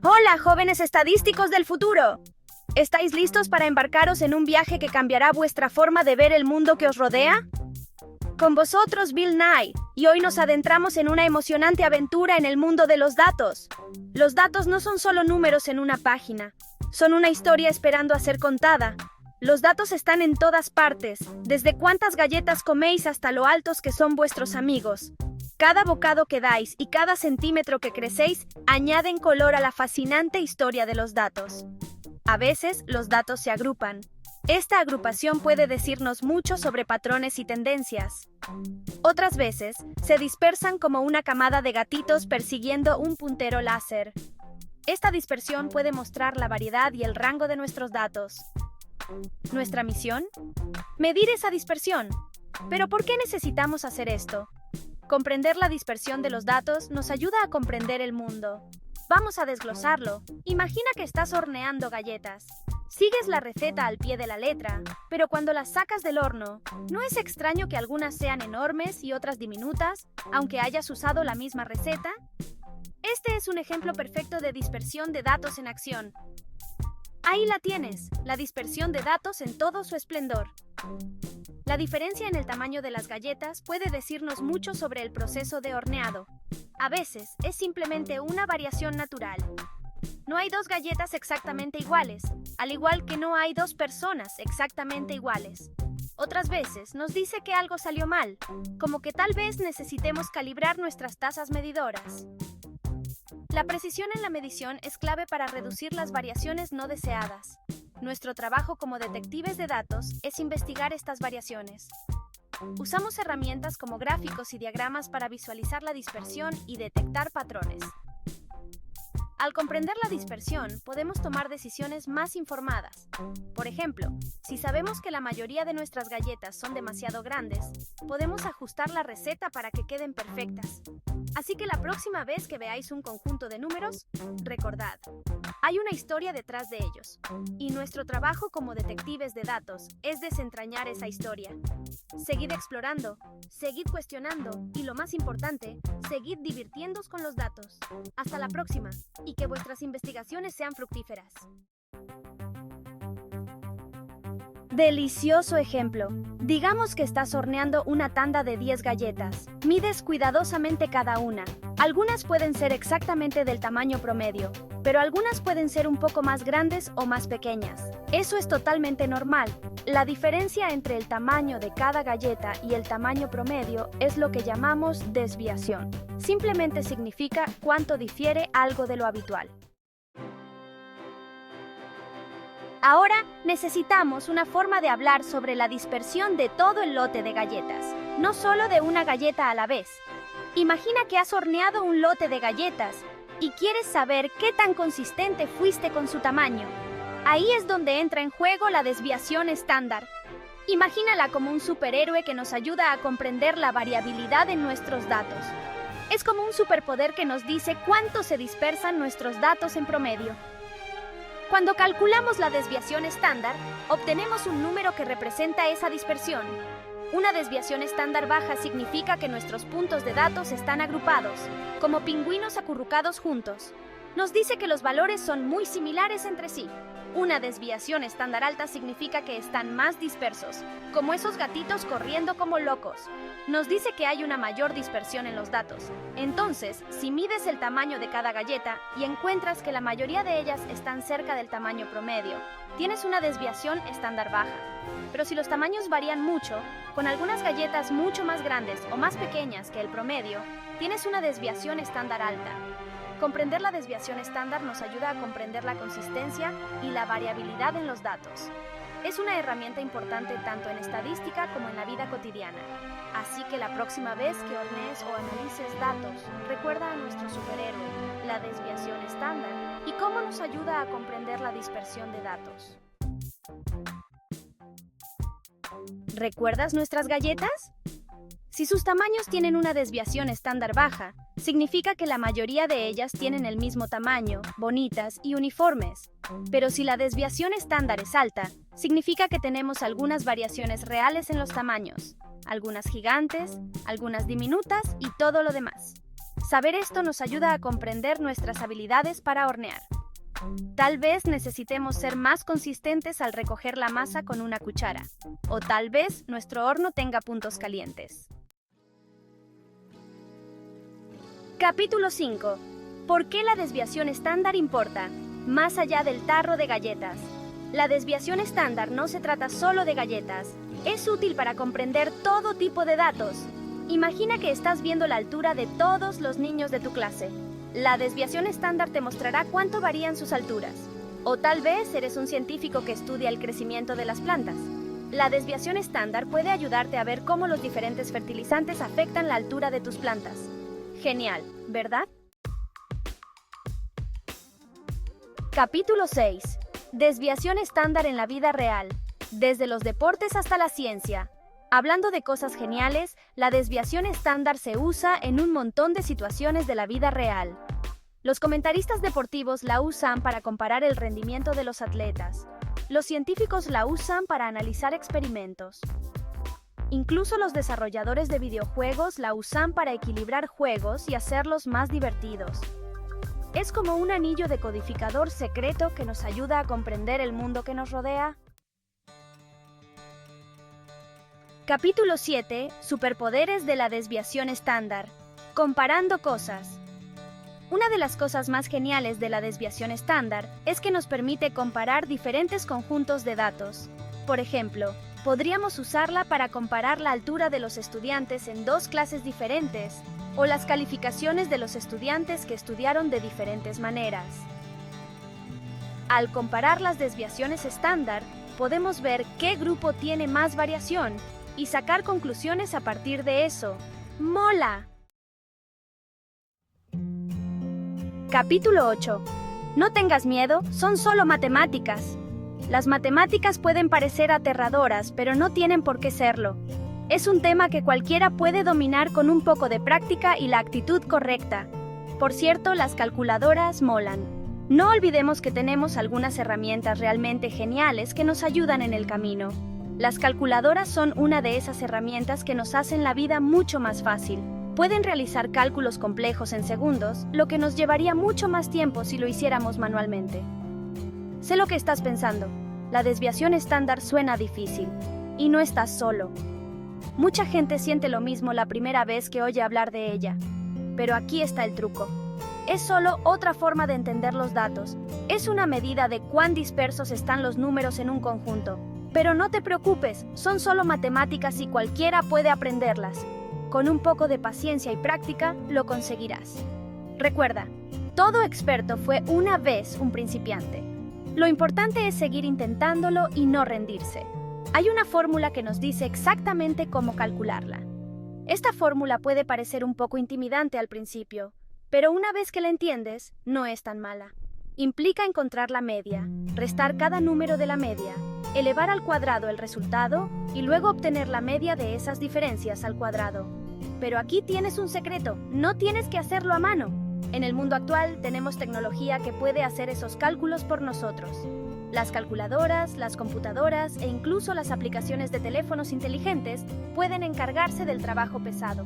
Hola, jóvenes estadísticos del futuro. ¿Estáis listos para embarcaros en un viaje que cambiará vuestra forma de ver el mundo que os rodea? Con vosotros, Bill Nye, y hoy nos adentramos en una emocionante aventura en el mundo de los datos. Los datos no son solo números en una página, son una historia esperando a ser contada. Los datos están en todas partes, desde cuántas galletas coméis hasta lo altos que son vuestros amigos. Cada bocado que dais y cada centímetro que crecéis añaden color a la fascinante historia de los datos. A veces, los datos se agrupan. Esta agrupación puede decirnos mucho sobre patrones y tendencias. Otras veces, se dispersan como una camada de gatitos persiguiendo un puntero láser. Esta dispersión puede mostrar la variedad y el rango de nuestros datos. ¿Nuestra misión? Medir esa dispersión. ¿Pero por qué necesitamos hacer esto? Comprender la dispersión de los datos nos ayuda a comprender el mundo. Vamos a desglosarlo. Imagina que estás horneando galletas. Sigues la receta al pie de la letra, pero cuando las sacas del horno, ¿no es extraño que algunas sean enormes y otras diminutas, aunque hayas usado la misma receta? Este es un ejemplo perfecto de dispersión de datos en acción. Ahí la tienes, la dispersión de datos en todo su esplendor. La diferencia en el tamaño de las galletas puede decirnos mucho sobre el proceso de horneado. A veces, es simplemente una variación natural. No hay dos galletas exactamente iguales, al igual que no hay dos personas exactamente iguales. Otras veces nos dice que algo salió mal, como que tal vez necesitemos calibrar nuestras tazas medidoras. La precisión en la medición es clave para reducir las variaciones no deseadas. Nuestro trabajo como detectives de datos es investigar estas variaciones. Usamos herramientas como gráficos y diagramas para visualizar la dispersión y detectar patrones. Al comprender la dispersión, podemos tomar decisiones más informadas. Por ejemplo, si sabemos que la mayoría de nuestras galletas son demasiado grandes, podemos ajustar la receta para que queden perfectas. Así que la próxima vez que veáis un conjunto de números, recordad, hay una historia detrás de ellos. Y nuestro trabajo como detectives de datos es desentrañar esa historia. Seguid explorando, seguid cuestionando y, lo más importante, seguid divirtiéndoos con los datos. Hasta la próxima, y que vuestras investigaciones sean fructíferas. Delicioso ejemplo. Digamos que estás horneando una tanda de 10 galletas. Mides cuidadosamente cada una. Algunas pueden ser exactamente del tamaño promedio, pero algunas pueden ser un poco más grandes o más pequeñas. Eso es totalmente normal. La diferencia entre el tamaño de cada galleta y el tamaño promedio es lo que llamamos desviación. Simplemente significa cuánto difiere algo de lo habitual. Ahora necesitamos una forma de hablar sobre la dispersión de todo el lote de galletas, no solo de una galleta a la vez. Imagina que has horneado un lote de galletas y quieres saber qué tan consistente fuiste con su tamaño. Ahí es donde entra en juego la desviación estándar. Imagínala como un superhéroe que nos ayuda a comprender la variabilidad en nuestros datos. Es como un superpoder que nos dice cuánto se dispersan nuestros datos en promedio. Cuando calculamos la desviación estándar, obtenemos un número que representa esa dispersión. Una desviación estándar baja significa que nuestros puntos de datos están agrupados, como pingüinos acurrucados juntos. Nos dice que los valores son muy similares entre sí. Una desviación estándar alta significa que están más dispersos, como esos gatitos corriendo como locos. Nos dice que hay una mayor dispersión en los datos. Entonces, si mides el tamaño de cada galleta y encuentras que la mayoría de ellas están cerca del tamaño promedio, tienes una desviación estándar baja. Pero si los tamaños varían mucho, con algunas galletas mucho más grandes o más pequeñas que el promedio, tienes una desviación estándar alta. Comprender la desviación estándar nos ayuda a comprender la consistencia y la variabilidad en los datos. Es una herramienta importante tanto en estadística como en la vida cotidiana. Así que la próxima vez que hornees o analices datos, recuerda a nuestro superhéroe, la desviación estándar, y cómo nos ayuda a comprender la dispersión de datos. ¿Recuerdas nuestras galletas? Si sus tamaños tienen una desviación estándar baja, significa que la mayoría de ellas tienen el mismo tamaño, bonitas y uniformes. Pero si la desviación estándar es alta, significa que tenemos algunas variaciones reales en los tamaños, algunas gigantes, algunas diminutas y todo lo demás. Saber esto nos ayuda a comprender nuestras habilidades para hornear. Tal vez necesitemos ser más consistentes al recoger la masa con una cuchara, o tal vez nuestro horno tenga puntos calientes. Capítulo 5. ¿Por qué la desviación estándar importa? Más allá del tarro de galletas. La desviación estándar no se trata solo de galletas. Es útil para comprender todo tipo de datos. Imagina que estás viendo la altura de todos los niños de tu clase. La desviación estándar te mostrará cuánto varían sus alturas. O tal vez eres un científico que estudia el crecimiento de las plantas. La desviación estándar puede ayudarte a ver cómo los diferentes fertilizantes afectan la altura de tus plantas. Genial, ¿verdad? Capítulo 6. Desviación estándar en la vida real. Desde los deportes hasta la ciencia. Hablando de cosas geniales, la desviación estándar se usa en un montón de situaciones de la vida real. Los comentaristas deportivos la usan para comparar el rendimiento de los atletas. Los científicos la usan para analizar experimentos. Incluso los desarrolladores de videojuegos la usan para equilibrar juegos y hacerlos más divertidos. Es como un anillo decodificador secreto que nos ayuda a comprender el mundo que nos rodea. Capítulo 7. Superpoderes de la desviación estándar. Comparando cosas. Una de las cosas más geniales de la desviación estándar es que nos permite comparar diferentes conjuntos de datos. Por ejemplo, podríamos usarla para comparar la altura de los estudiantes en dos clases diferentes, o las calificaciones de los estudiantes que estudiaron de diferentes maneras. Al comparar las desviaciones estándar, podemos ver qué grupo tiene más variación y sacar conclusiones a partir de eso. ¡Mola! Capítulo 8. No tengas miedo, son solo matemáticas. Las matemáticas pueden parecer aterradoras, pero no tienen por qué serlo. Es un tema que cualquiera puede dominar con un poco de práctica y la actitud correcta. Por cierto, las calculadoras molan. No olvidemos que tenemos algunas herramientas realmente geniales que nos ayudan en el camino. Las calculadoras son una de esas herramientas que nos hacen la vida mucho más fácil. Pueden realizar cálculos complejos en segundos, lo que nos llevaría mucho más tiempo si lo hiciéramos manualmente. Sé lo que estás pensando. La desviación estándar suena difícil. Y no estás solo. Mucha gente siente lo mismo la primera vez que oye hablar de ella. Pero aquí está el truco. Es solo otra forma de entender los datos. Es una medida de cuán dispersos están los números en un conjunto. Pero no te preocupes, son solo matemáticas y cualquiera puede aprenderlas. Con un poco de paciencia y práctica, lo conseguirás. Recuerda, todo experto fue una vez un principiante. Lo importante es seguir intentándolo y no rendirse. Hay una fórmula que nos dice exactamente cómo calcularla. Esta fórmula puede parecer un poco intimidante al principio, pero una vez que la entiendes, no es tan mala. Implica encontrar la media, restar cada número de la media, elevar al cuadrado el resultado y luego obtener la media de esas diferencias al cuadrado. Pero aquí tienes un secreto, no tienes que hacerlo a mano. En el mundo actual tenemos tecnología que puede hacer esos cálculos por nosotros. Las calculadoras, las computadoras e incluso las aplicaciones de teléfonos inteligentes pueden encargarse del trabajo pesado.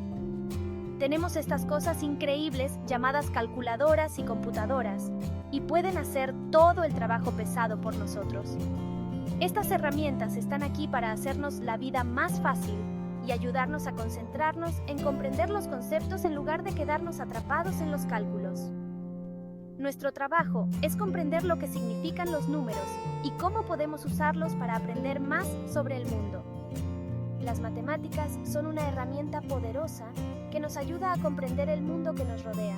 Tenemos estas cosas increíbles llamadas calculadoras y computadoras, y pueden hacer todo el trabajo pesado por nosotros. Estas herramientas están aquí para hacernos la vida más fácil y ayudarnos a concentrarnos en comprender los conceptos en lugar de quedarnos atrapados en los cálculos. Nuestro trabajo es comprender lo que significan los números y cómo podemos usarlos para aprender más sobre el mundo. Las matemáticas son una herramienta poderosa que nos ayuda a comprender el mundo que nos rodea.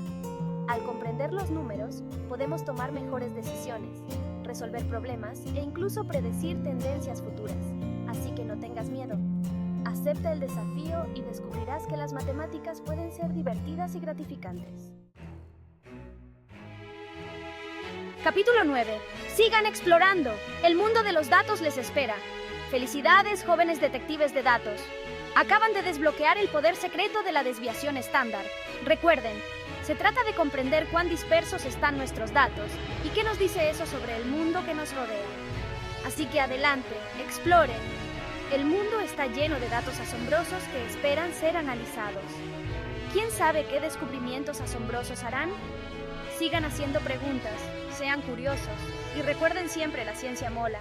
Al comprender los números, podemos tomar mejores decisiones, resolver problemas e incluso predecir tendencias futuras. Así que no tengas miedo. Acepta el desafío y descubrirás que las matemáticas pueden ser divertidas y gratificantes. Capítulo 9. Sigan explorando. El mundo de los datos les espera. Felicidades, jóvenes detectives de datos. Acaban de desbloquear el poder secreto de la desviación estándar. Recuerden, se trata de comprender cuán dispersos están nuestros datos y qué nos dice eso sobre el mundo que nos rodea. Así que adelante, exploren. El mundo está lleno de datos asombrosos que esperan ser analizados. ¿Quién sabe qué descubrimientos asombrosos harán? Sigan haciendo preguntas, sean curiosos y recuerden siempre la ciencia mola.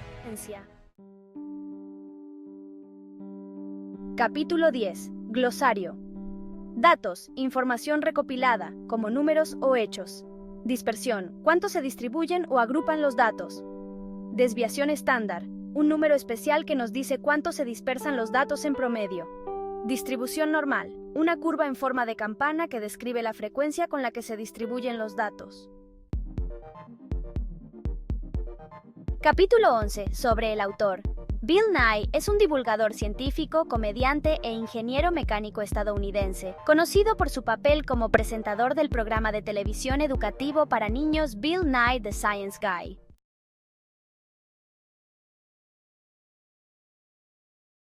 Capítulo 10. Glosario. Datos, información recopilada, como números o hechos. Dispersión, cuánto se distribuyen o agrupan los datos. Desviación estándar, un número especial que nos dice cuánto se dispersan los datos en promedio. Distribución normal, una curva en forma de campana que describe la frecuencia con la que se distribuyen los datos. Capítulo 11. Sobre el autor. Bill Nye es un divulgador científico, comediante e ingeniero mecánico estadounidense, conocido por su papel como presentador del programa de televisión educativo para niños Bill Nye the Science Guy.